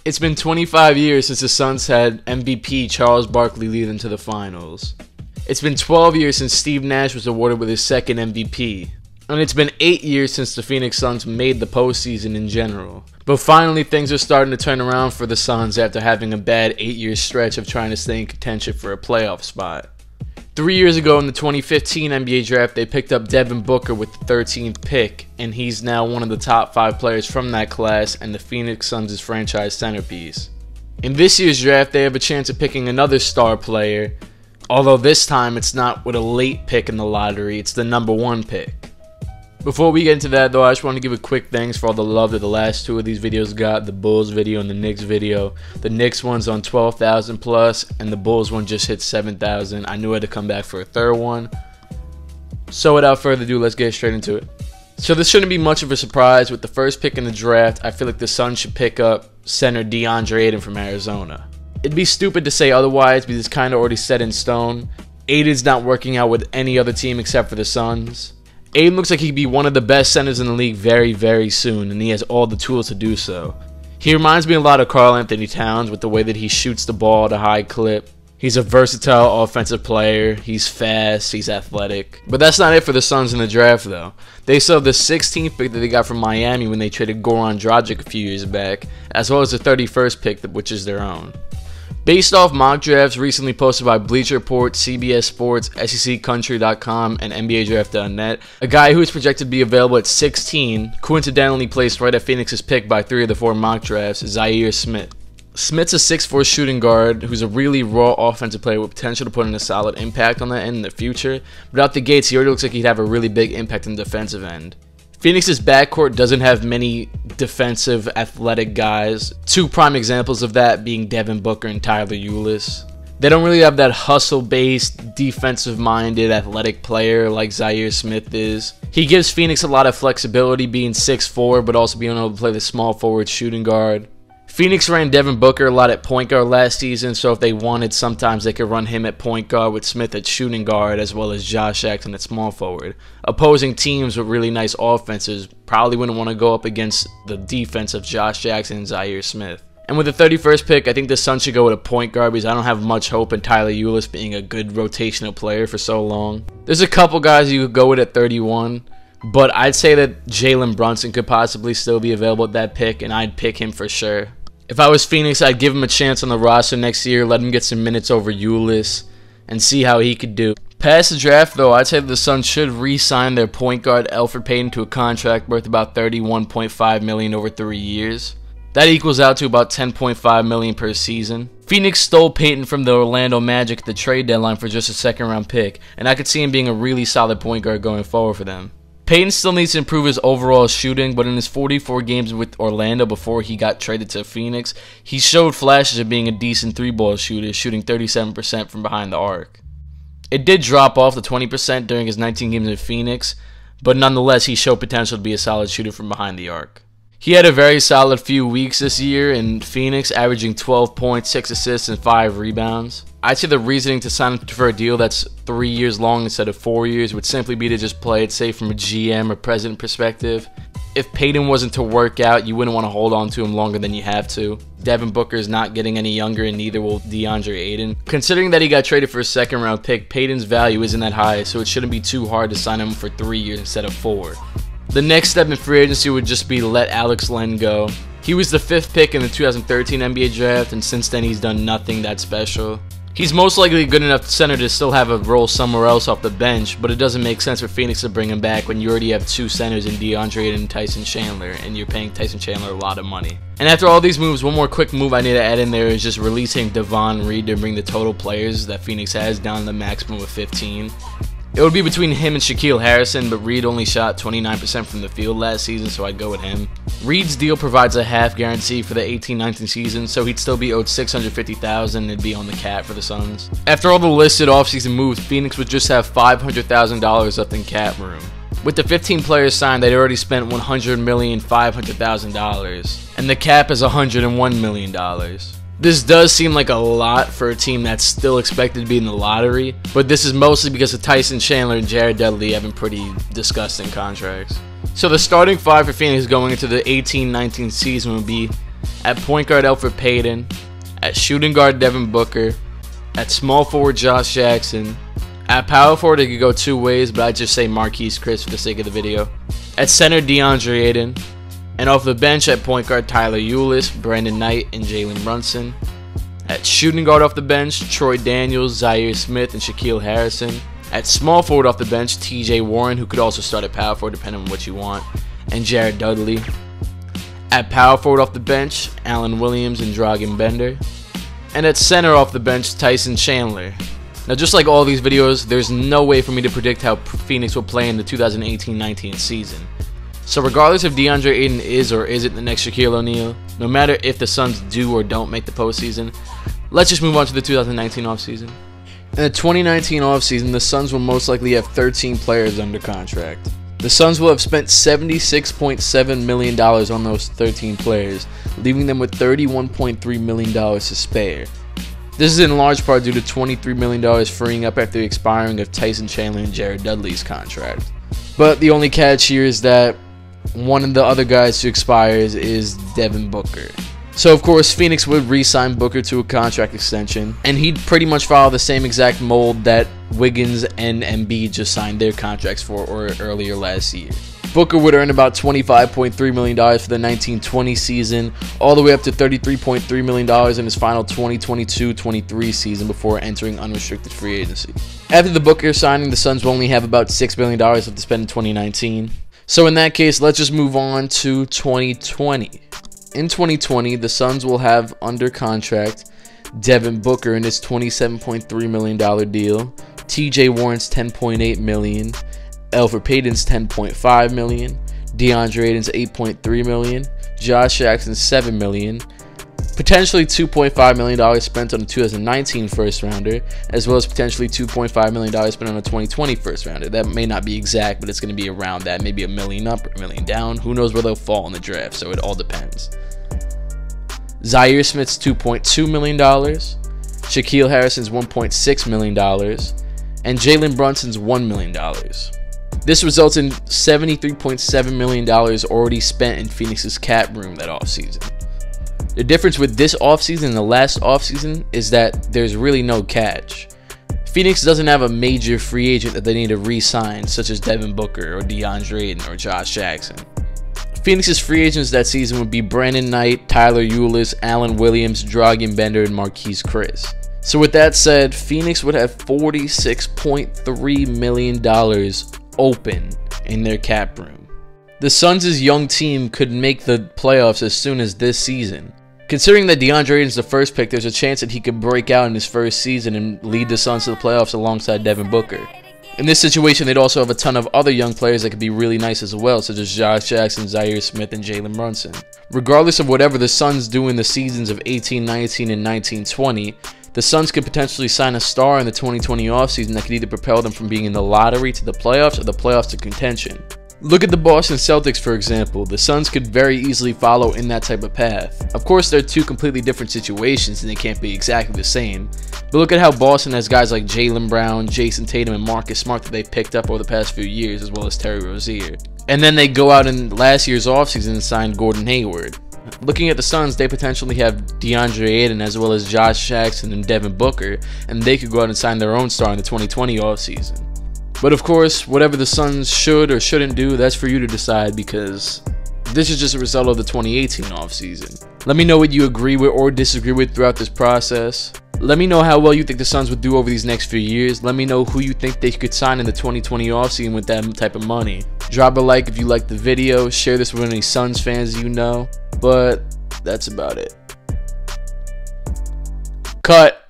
It's been 25 years since the Suns had MVP Charles Barkley lead them to the finals. It's been 12 years since Steve Nash was awarded with his second MVP. And it's been 8 years since the Phoenix Suns made the postseason in general. But finally things are starting to turn around for the Suns after having a bad 8-year stretch of trying to stay in contention for a playoff spot. 3 years ago in the 2015 NBA draft, they picked up Devin Booker with the 13th pick, and he's now one of the top 5 players from that class and the Phoenix Suns' franchise centerpiece. In this year's draft, they have a chance of picking another star player, although this time it's not with a late pick in the lottery, it's the number 1 pick. Before we get into that though, I just want to give a quick thanks for all the love that the last 2 of these videos got, the Bulls video and the Knicks video. The Knicks one's on 12,000 plus and the Bulls one just hit 7,000. I knew I had to come back for a third one. So without further ado, let's get straight into it. So this shouldn't be much of a surprise. With the first pick in the draft, I feel like the Suns should pick up center DeAndre Ayton from Arizona. It'd be stupid to say otherwise because it's kind of already set in stone. Ayton's not working out with any other team except for the Suns. Ayton looks like he'd be one of the best centers in the league very, very soon, and he has all the tools to do so. He reminds me a lot of Karl Anthony Towns with the way that he shoots the ball at a high clip. He's a versatile offensive player, he's fast, he's athletic. But that's not it for the Suns in the draft though. They still have the 16th pick that they got from Miami when they traded Goran Dragic a few years back, as well as the 31st pick, which is their own. Based off mock drafts recently posted by Bleacher Report, CBS Sports, SECCountry.com, and NBADraft.net, a guy who is projected to be available at 16, coincidentally placed right at Phoenix's pick by 3 of the 4 mock drafts, Zaire Smith. Smith's a 6'4" shooting guard who's a really raw offensive player with potential to put in a solid impact on that end in the future, but out the gates he already looks like he'd have a really big impact on the defensive end. Phoenix's backcourt doesn't have many defensive, athletic guys. 2 prime examples of that being Devin Booker and Tyler Ulis. They don't really have that hustle-based, defensive-minded, athletic player like Zaire Smith is. He gives Phoenix a lot of flexibility being 6'4", but also being able to play the small forward shooting guard. Phoenix ran Devin Booker a lot at point guard last season, so if they wanted, sometimes they could run him at point guard with Smith at shooting guard, as well as Josh Jackson at small forward. Opposing teams with really nice offenses probably wouldn't want to go up against the defense of Josh Jackson and Zaire Smith. And with the 31st pick, I think the Suns should go with a point guard because I don't have much hope in Tyler Ulis being a good rotational player for so long. There's a couple guys you could go with at 31. But I'd say that Jalen Brunson could possibly still be available at that pick, and I'd pick him for sure. If I was Phoenix, I'd give him a chance on the roster next year, let him get some minutes over Ulis, and see how he could do. Past the draft, though, I'd say that the Suns should re-sign their point guard Elfrid Payton to a contract worth about $31.5 million over 3 years. That equals out to about $10.5 million per season. Phoenix stole Payton from the Orlando Magic at the trade deadline for just a second-round pick, and I could see him being a really solid point guard going forward for them. Payton still needs to improve his overall shooting, but in his 44 games with Orlando before he got traded to Phoenix, he showed flashes of being a decent 3-ball shooter, shooting 37% from behind the arc. It did drop off to 20% during his 19 games in Phoenix, but nonetheless he showed potential to be a solid shooter from behind the arc. He had a very solid few weeks this year in Phoenix, averaging 12 points, 6 assists, and 5 rebounds. I'd say the reasoning to sign him for a deal that's 3 years long instead of 4 years would simply be to just play it safe from a GM or president perspective. If Payton wasn't to work out, you wouldn't want to hold on to him longer than you have to. Devin Booker is not getting any younger, and neither will DeAndre Ayton. Considering that he got traded for a second-round pick, Payton's value isn't that high, so it shouldn't be too hard to sign him for 3 years instead of 4. The next step in free agency would just be to let Alex Len go. He was the 5th pick in the 2013 NBA draft, and since then he's done nothing that special. He's most likely a good enough center to still have a role somewhere else off the bench, but it doesn't make sense for Phoenix to bring him back when you already have 2 centers in DeAndre Ayton and Tyson Chandler, and you're paying Tyson Chandler a lot of money. And after all these moves, one more quick move I need to add in there is just releasing Devon Reed to bring the total players that Phoenix has down to the maximum of 15. It would be between him and Shaquille Harrison, but Reed only shot 29% from the field last season, so I'd go with him. Reed's deal provides a half guarantee for the 18-19 season, so he'd still be owed $650,000 and it'd be on the cap for the Suns. After all the listed offseason moves, Phoenix would just have $500,000 left in cap room. With the 15 players signed, they'd already spent $100,500,000, and the cap is $101 million. This does seem like a lot for a team that's still expected to be in the lottery, but this is mostly because of Tyson Chandler and Jared Dudley having pretty disgusting contracts. So the starting 5 for Phoenix going into the 18-19 season would be At point guard, Elfrid Payton. At shooting guard, Devin Booker. At small forward, Josh Jackson. At power forward, it could go two ways, but I'd just say Marquise Chris for the sake of the video. At center, DeAndre Ayton. And off the bench at point guard, Tyler Ulis, Brandon Knight, and Jalen Brunson. At shooting guard off the bench, Troy Daniels, Zaire Smith, and Shaquille Harrison. At small forward off the bench, TJ Warren, who could also start at power forward depending on what you want, and Jared Dudley. At power forward off the bench, Allen Williams and Dragan Bender. And at center off the bench, Tyson Chandler. Now, just like all these videos, there's no way for me to predict how Phoenix will play in the 2018-19 season. So regardless if DeAndre Ayton is or isn't the next Shaquille O'Neal, no matter if the Suns do or don't make the postseason, let's just move on to the 2019 offseason. In the 2019 offseason, the Suns will most likely have 13 players under contract. The Suns will have spent $76.7 million on those 13 players, leaving them with $31.3 million to spare. This is in large part due to $23 million freeing up after the expiring of Tyson Chandler and Jared Dudley's contract. But the only catch here is that one of the other guys to expire is Devin Booker. So of course Phoenix would re-sign Booker to a contract extension, and he'd pretty much follow the same exact mold that Wiggins and Embiid just signed their contracts for earlier last year. Booker would earn about $25.3 million for the 1920 season, all the way up to $33.3 million in his final 2022-23 season before entering unrestricted free agency. After the Booker signing, the Suns will only have about $6 million left to spend in 2019. So in that case, let's just move on to 2020. In 2020, the Suns will have under contract Devin Booker in his $27.3 million deal, TJ Warren's $10.8 million, Elfrid Payton's $10.5 million, DeAndre Ayton's $8.3 million, Josh Jackson's $7 million, potentially $2.5 million spent on the 2019 first rounder, as well as potentially $2.5 million spent on the 2020 first rounder. That may not be exact, but it's going to be around that, maybe $1 million up or $1 million down. Who knows where they'll fall in the draft, so it all depends. Zaire Smith's $2.2 million, Shaquille Harrison's $1.6 million, and Jalen Brunson's $1 million. This results in $73.7 million already spent in Phoenix's cap room that offseason. The difference with this offseason and the last offseason is that there's really no catch. Phoenix doesn't have a major free agent that they need to re-sign, such as Devin Booker or DeAndre Ayton or Josh Jackson. Phoenix's free agents that season would be Brandon Knight, Tyler Ulis, Allen Williams, Dragan Bender, and Marquise Chris. So with that said, Phoenix would have $46.3 million open in their cap room. The Suns' young team could make the playoffs as soon as this season. Considering that DeAndre Ayton's the first pick, there's a chance that he could break out in his first season and lead the Suns to the playoffs alongside Devin Booker. In this situation, they'd also have a ton of other young players that could be really nice as well, such as Josh Jackson, Zaire Smith, and Jalen Brunson. Regardless of whatever the Suns do in the seasons of 18-19 and 19-20, the Suns could potentially sign a star in the 2020 offseason that could either propel them from being in the lottery to the playoffs or the playoffs to contention. Look at the Boston Celtics, for example. The Suns could very easily follow in that type of path. Of course, they're two completely different situations and they can't be exactly the same. But look at how Boston has guys like Jaylen Brown, Jason Tatum, and Marcus Smart that they've picked up over the past few years, as well as Terry Rozier. And then they go out in last year's offseason and sign Gordon Hayward. Looking at the Suns, they potentially have DeAndre Ayton as well as Josh Jackson and Devin Booker, and they could go out and sign their own star in the 2020 offseason. But of course, whatever the Suns should or shouldn't do, that's for you to decide, because this is just a result of the 2018 offseason. Let me know what you agree with or disagree with throughout this process. Let me know how well you think the Suns would do over these next few years. Let me know who you think they could sign in the 2020 offseason with that type of money. Drop a like if you liked the video. Share this with any Suns fans you know. But that's about it. Cut.